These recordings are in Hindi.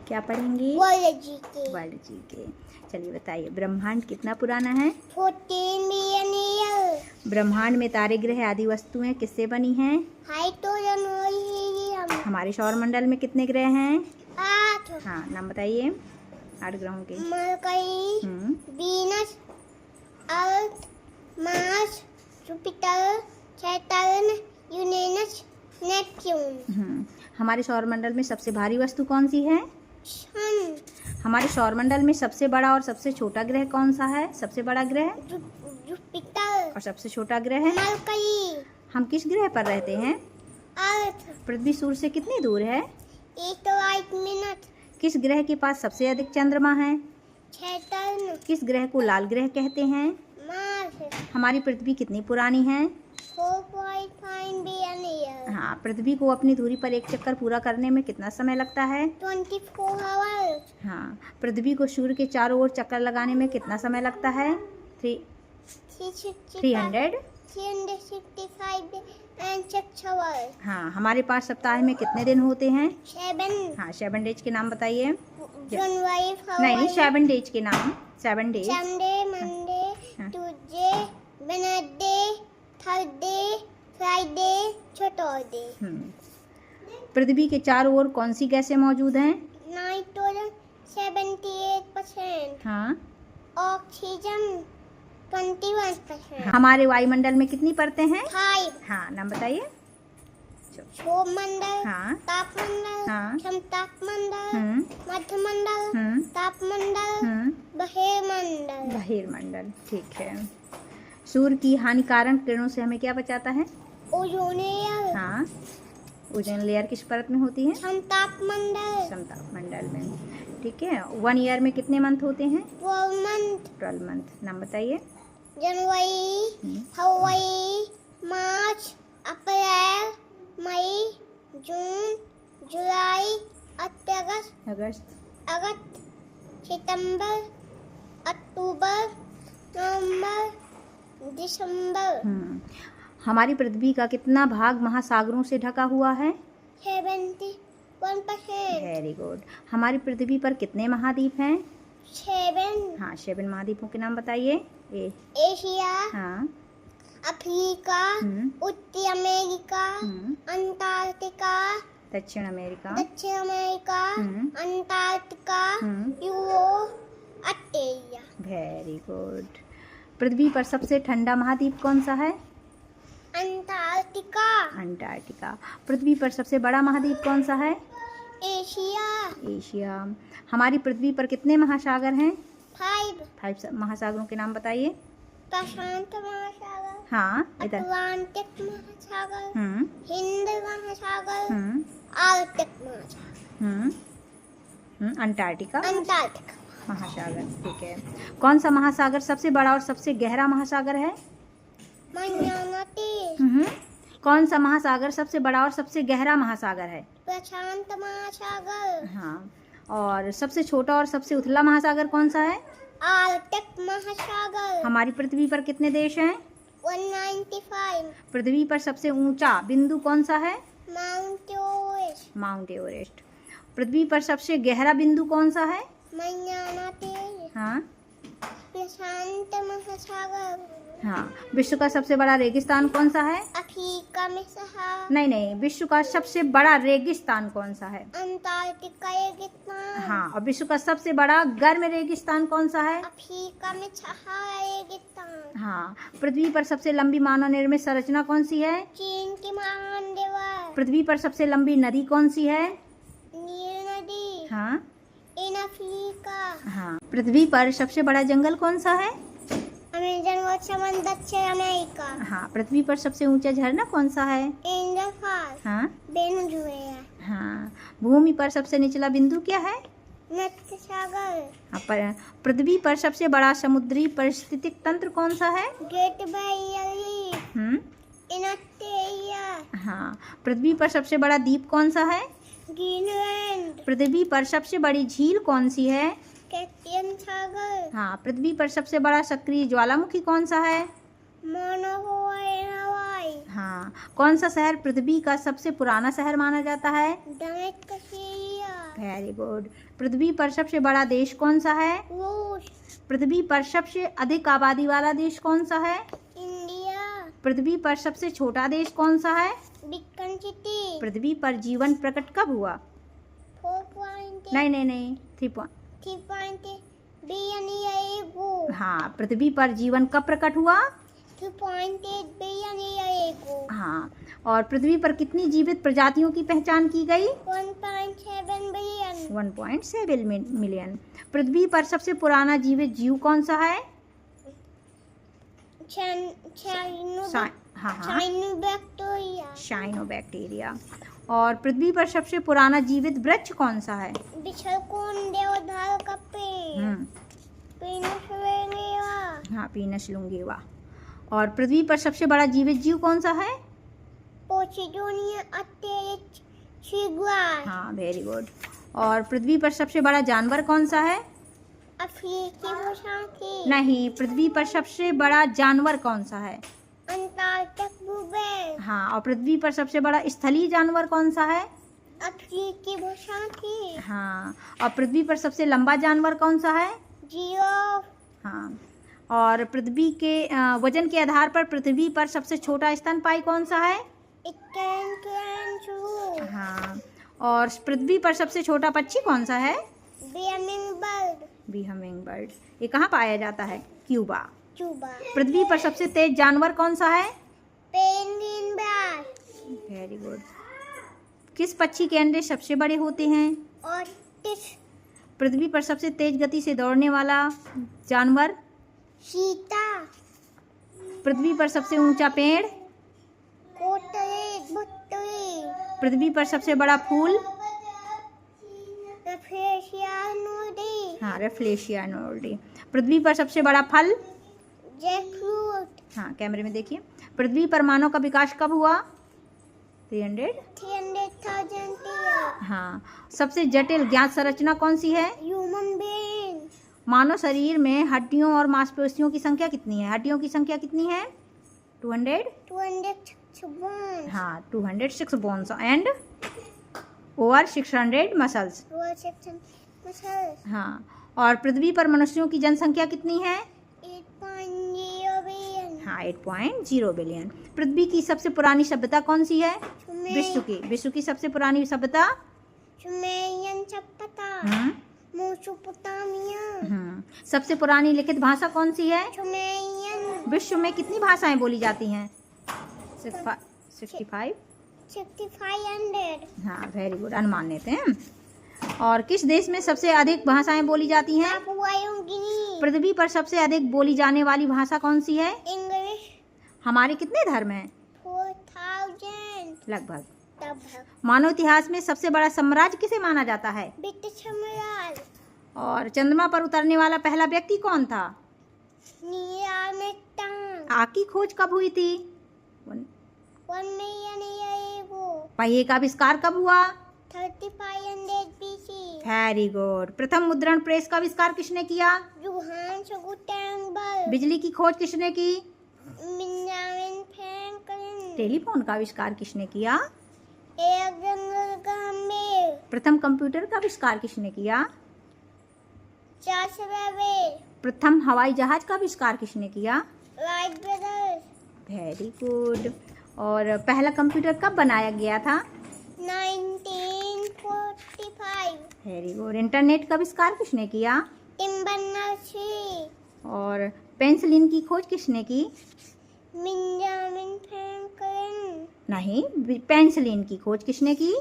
क्या पढ़ेंगे? वर्ल्ड जी के। चलिए बताइए, ब्रह्मांड कितना पुराना है? 14 बिलियन ईयर। ब्रह्मांड में तारे, ग्रह आदि वस्तुएं किससे बनी हैं? हाइड्रोजन और हीलियम। हमारे सौरमंडल में कितने ग्रह हैं? 8। हाँ, नाम बताइए 8 ग्रहों के। Mercury, Venus, Earth, Mars, Jupiter, Saturn, Uranus, Neptune. हमारे सौरमंडल में सबसे भारी वस्तु कौन सी है? सन। हमारे सौरमंडल में सबसे बड़ा और सबसे छोटा ग्रह कौन सा है? सबसे बड़ा ग्रह जुपिटर और सबसे छोटा ग्रह है मरकरी। हम किस ग्रह पर रहते हैं? अर्थ। पृथ्वी सूर्य से कितनी दूर है? 8 मिनट। किस ग्रह के पास सबसे अधिक चंद्रमा है? सैटर्न। किस ग्रह को लाल ग्रह कहते हैं? मार्स। हमारी पृथ्वी कितनी पुरानी है? 4.5 बिलियन ईयर। हाँ, पृथ्वी को अपनी धुरी पर एक चक्कर पूरा करने में कितना समय लगता है? 24 आवर्स। हाँ, पृथ्वी को सूर्य के चारों ओर चक्कर लगाने में कितना समय लगता है? 365 and 6 hours। हाँ, हमारे पास सप्ताह में कितने दिन होते हैं? 7। हाँ, 7 डेज के नाम बताइए। जनवरी, नहीं, 7 डेज के नाम। 7 days. Sunday, Monday, Tuesday, Wednesday, Thursday, Friday, Saturday. पृथ्वी के चारों ओर कौन सी गैसें मौजूद हैं? नाइट्रोजन 78%। हाँ। ऑक्सीजन 21%। हमारे वायुमंडल में कितनी परतें हैं? 5। हाँ, नाम बताइए। क्षोभमंडल, हाँ। तापमंडल, हाँ। समतापमंडल, मध्यमंडल, तापमंडल, बहिर्मंडल। बहिर्मंडल, ठीक है। सूर्य की हानिकारक किरणों से हमें क्या बचाता है? Ozone layer. हाँ, ओजोन लेयर किस परत में होती है? समतापमंडल। समतापमंडल में, ठीक है। 1 ईयर में कितने मंथ होते हैं? 12 मंथ। नाम बताइए। जनवरी, फरवरी, मार्च, अप्रैल, मई, जून, जुलाई, अगस्त, सितंबर, अक्टूबर, नवंबर, दिसंबर। हमारी पृथ्वी का कितना भाग महासागरों से ढका हुआ है? 71%। Very good. हमारी पृथ्वी पर कितने महाद्वीप हैं? 7। हाँ, 7 महाद्वीपों के नाम बताइए। एशिया, हाँ। अफ्रीका, उत्तरी अमेरिका, अंटार्कटिका, दक्षिण America, Antarctica, Europe, Australia. Very good. पृथ्वी पर सबसे ठंडा महाद्वीप कौन सा है? अंटार्कटिका। पृथ्वी पर सबसे बड़ा महाद्वीप कौन सा है? एशिया। हमारी पृथ्वी पर कितने महासागर हैं? 5 महासागरों के नाम बताइए। प्रशांत महासागर, हाँ, इधर। अटलांटिक महासागर, हिंद महासागर, आर्कटिक महासागर, अंटार्कटिका अंटार्कटिका महासागर, ठीक है। कौन सा महासागर सबसे बड़ा और सबसे गहरा महासागर है? कौन सा महासागर सबसे बड़ा और सबसे गहरा महासागर है? प्रशांत महासागर। हाँ, और सबसे छोटा और सबसे उथला महासागर कौन सा है? आर्कटिक महासागर। हमारी पृथ्वी पर कितने देश हैं? 195। पृथ्वी पर सबसे ऊंचा बिंदु कौन सा है? Mount Everest. पृथ्वी पर सबसे गहरा बिंदु कौन सा है? हाँ। प्रशांत महासागर। हाँ, विश्व का सबसे बड़ा रेगिस्तान कौन सा है? अफ्रीका में सहारा। नहीं, विश्व का सबसे बड़ा रेगिस्तान कौन सा है? अंटार्कटिका रेगिस्तान। हाँ, और विश्व का सबसे बड़ा गर्म रेगिस्तान कौन सा है? अफ्रीका में सहारा रेगिस्तान। हाँ, पृथ्वी पर सबसे लंबी मानव निर्मित संरचना कौन सी है? चीन की महान दीवार। पृथ्वी पर सबसे लंबी नदी कौन सी है? नील नदी। हाँ। In Africa. हाँ, पृथ्वी पर सबसे बड़ा जंगल कौन सा है? अमेज़न व समंदर, दक्षिण अमेरिका। हाँ, पृथ्वी पर सबसे ऊंचा झरना कौन सा है? Angel Falls. हाँ। वेनेजुएला। हाँ, भूमि पर सबसे निचला बिंदु क्या है? मत्स्य सागर। हाँ, पर पृथ्वी पर सबसे बड़ा समुद्री पारिस्थितिक तंत्र कौन सा है? Great barrier reef. In Australia. हाँ, पृथ्वी पर सबसे बड़ा द्वीप कौन सा है? ग्रीनलैंड। पृथ्वी पर सबसे बड़ी झील कौन सी है? कैस्पियन सागर। हाँ, पृथ्वी पर सबसे बड़ा सक्रिय ज्वालामुखी कौन सा है? माना हुआ है हवाई। हाँ। कौन सा शहर पृथ्वी का सबसे पुराना शहर माना जाता है? Very good. पृथ्वी पर सबसे बड़ा देश कौन सा है? रूस। पृथ्वी पर सबसे अधिक आबादी वाला देश कौन सा है? इंडिया। पृथ्वी पर सबसे छोटा देश कौन सा है? बिकन सिटी। पृथ्वी पर जीवन प्रकट कब हुआ? 4.8 नहीं 3 3.8 बिलियन ईयर एगो। हाँ, पृथ्वी पर जीवन कब प्रकट हुआ? 2.8 बिलियन ईयर एगो। हाँ। और पृथ्वी पर कितनी जीवित प्रजातियों की पहचान की गई? 1.7 बिलियन। 1.7 मिलियन। पृथ्वी पर सबसे पुराना जीवित जीव कौन सा है? साइनोबैक्टीरिया। साइनोबैक्टीरिया। और पृथ्वी पर सबसे पुराना जीवित वृक्ष कौन सा है? बिछलकोन देवदार का पेड़। पीनस लुंगेवा। हाँ, पीनस लुंगेवा। और पृथ्वी पर सबसे बड़ा जीवित जीव कौन सा है? पोसिडोनिया अटेरिच शिगवार। हाँ, वेरी गुड। और पृथ्वी पर सबसे बड़ा जानवर कौन सा है? अफ्रीकी मुसाफिर। नहीं, पृथ्वी पर सबसे बड़ा जानवर कौन सा है? अंटार्कटिक बुबेल। हाँ। और पृथ्वी पर सबसे बड़ा स्थलीय जानवर कौन सा है? अफ्रीकी मुसाफिर। हाँ। और पृथ्वी पर सबसे लंबा जानवर कौन सा है? जिराफ। हाँ। और पृथ्वी के वजन के आधार पर पृथ्वी पर सबसे छोटा स्तनपायी कौन सा है? हाँ। और पृथ्वी पर सबसे छोटा पक्षी कौन सा है? Humming bird. ये कहाँ पाया जाता है? क्यूबा। पृथ्वी पर सबसे तेज जानवर कौन सा है? पेंगुइन। Very good. किस पक्षी के अंडे सबसे बड़े होते हैं? ऑटिस। पृथ्वी पर सबसे तेज गति से दौड़ने वाला जानवर? चीता। पृथ्वी पर सबसे ऊंचा पेड़? कोटरे बुट्टरी। पृथ्वी पर सबसे बड़ा फूल? रफलेशिया नोडी। हाँ, रफलेशिया नोडी। पृथ्वी पर सबसे बड़ा फल? जैकफ्रूट। हाँ, कैमरे में देखिए। पृथ्वी पर मानव का विकास कब हुआ? 300,000 ईयर। हाँ। सबसे जटिल ज्ञात संरचना कौन सी है? Human being. मानव शरीर में हड्डियों और मांसपेशियों की संख्या कितनी है? हड्डियों की संख्या कितनी है? 206 bones। हाँ, 206 बोन्स एंड ओवर 600 मसल्स। हाँ। और पृथ्वी पर मनुष्यों की जनसंख्या कितनी है? 8.0 बिलियन। हाँ, 8.0 बिलियन। पृथ्वी की सबसे पुरानी सभ्यता कौन सी है? विश्व की सबसे पुरानी सभ्यता? सुमेरियन सभ्यता। मेसोपोटामिया। सबसे पुरानी लिखित भाषा कौन सी है? सुमेरियन। विश्व में कितनी भाषाएं बोली जाती हैं? 65। 6500। हाँ, वेरी गुड। अनुमान लेते हैं। और किस देश में सबसे अधिक भाषाएं बोली जाती हैं? Papua New Guinea. पृथ्वी पर सबसे अधिक बोली जाने वाली भाषा कौन सी है? इंग्लिश। हमारे कितने धर्म हैं? 4000 लगभग। लगभग। मानव इतिहास में सबसे बड़ा साम्राज्य किसे माना जाता है? ब्रिटिश साम्राज्य। और चंद्रमा पर उतरने वाला पहला व्यक्ति कौन था? Neil Armstrong. आग की खोज कब हुई थी? 1 मिलियन ईयर एगो। पहिए का आविष्कार कब हुआ? 3500 BC। Very good. प्रथम मुद्रण प्रेस का आविष्कार किसने किया? Johannes Gutenberg. बिजली की खोज किसने की? Benjamin Franklin. टेलीफोन का आविष्कार किसने किया? Alexander Graham Bell. प्रथम कंप्यूटर का आविष्कार किसने किया? Charles Babbage. प्रथम हवाई जहाज का आविष्कार किसने किया? Wright Brothers. Very good. और पहला कंप्यूटर कब बनाया गया था? 1945। Very good. इंटरनेट का आविष्कार किसने किया? Tim Berners-Lee. और पेंसिलिन की खोज किसने की? Benjamin Franklin. नहीं, पेंसिलिन की खोज किसने की?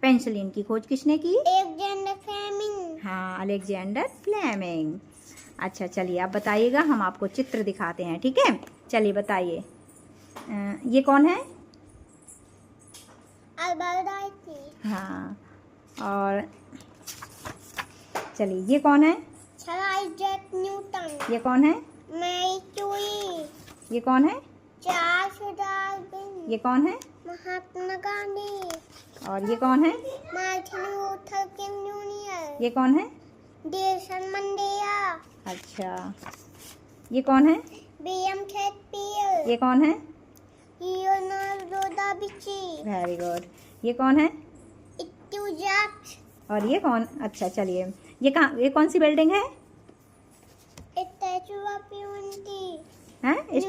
पेंसिलिन की खोज किसने की? Alexander Fleming. हाँ, अलेक्जेंडर फ्लेमिंग। अच्छा, चलिए आप बताइएगा, हम आपको चित्र दिखाते हैं। ठीक है, चलिए बताइए। ये कौन है? Albert Einstein. हाँ। और चलिए, ये कौन है? Isaac Newton. ये कौन है? Marie Curie. ये कौन है? Charles Darwin. ये कौन है? महात्मा गांधी। और ये कौन है? Martin Luther King Junior. ये कौन है? Nelson Mandela. अच्छा, ये कौन है? William Shakespeare. ये कौन है? Leonardo da Vinci, very good. ये कौन है? इत्यूजाक, और ये कौन? अच्छा चलिए, ये कहाँ, ये कौन सी बिल्डिंग है? स्टैचू ऑफ यूनिटी, हैं?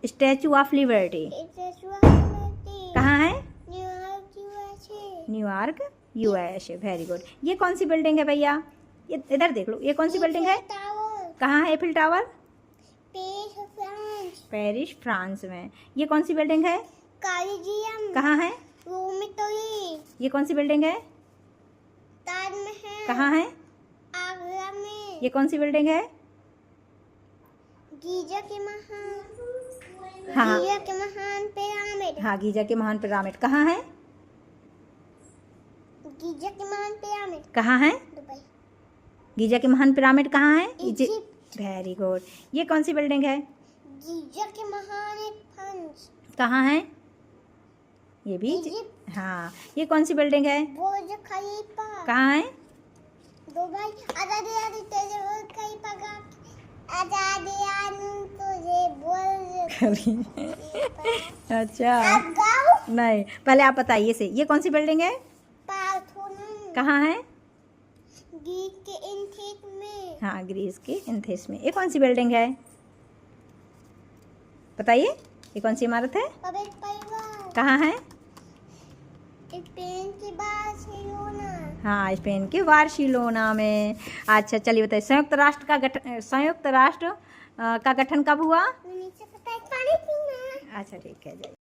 Statue of liberty statue of unity, कहाँ है? New York USA, New York USA. Very good. ये कौन सी बिल्डिंग है भैया? ये इधर देख लो, ये कौन सी बिल्डिंग है? टावर, कहाँ है Eiffel tower? Paris France, Paris France में। ये कौन सी बिल्डिंग है? कॉलेजियम, कहाँ है? रोम इटली, ये कौन सी बिल्डिंग है? ताजमहल, कहाँ है? आगरा में, ये कौन सी बिल्डिंग है? गीजा के महान, हाँ गीजा के महान पिरामिड, हाँ, गीजा के महान पिरामिड कहाँ है? गीजा के महान पिरामिड, कहाँ है? दुबई, गीजा के महान पिरामिड कहाँ है? Egypt, very good. ये कौन सी बिल्डिंग है? गीजा के महान फंस, कहाँ है? ये भी इजिप्ट, हाँ। ये कौन सी बिल्डिंग है? बुर्ज खलीफा, कहाँ है? दुबई, आजादी आजादी तेरे बुर्ज खलीफा का, आजादी आजादी तुझे बुर्ज खलीफा। अच्छा अब गाओ, नहीं, पहले आप बताइए से, ये कौन सी बिल्डिंग है? पार्थेनोन, कहाँ है? गीत के एथेंस में, हाँ, ग्रीस के एथेंस में। ये कौन सी बिल्डिंग है? बताइए, ये कौन सी इमारत है? पवित्र परिवार, कहाँ है? स्पेन की बार्सिलोना, हाँ, स्पेन के बार्सिलोना में। अच्छा चलिए बताइए, संयुक्त राष्ट्र का गठन कब हुआ? 1927 पानी पीना। अच्छा ठीक है।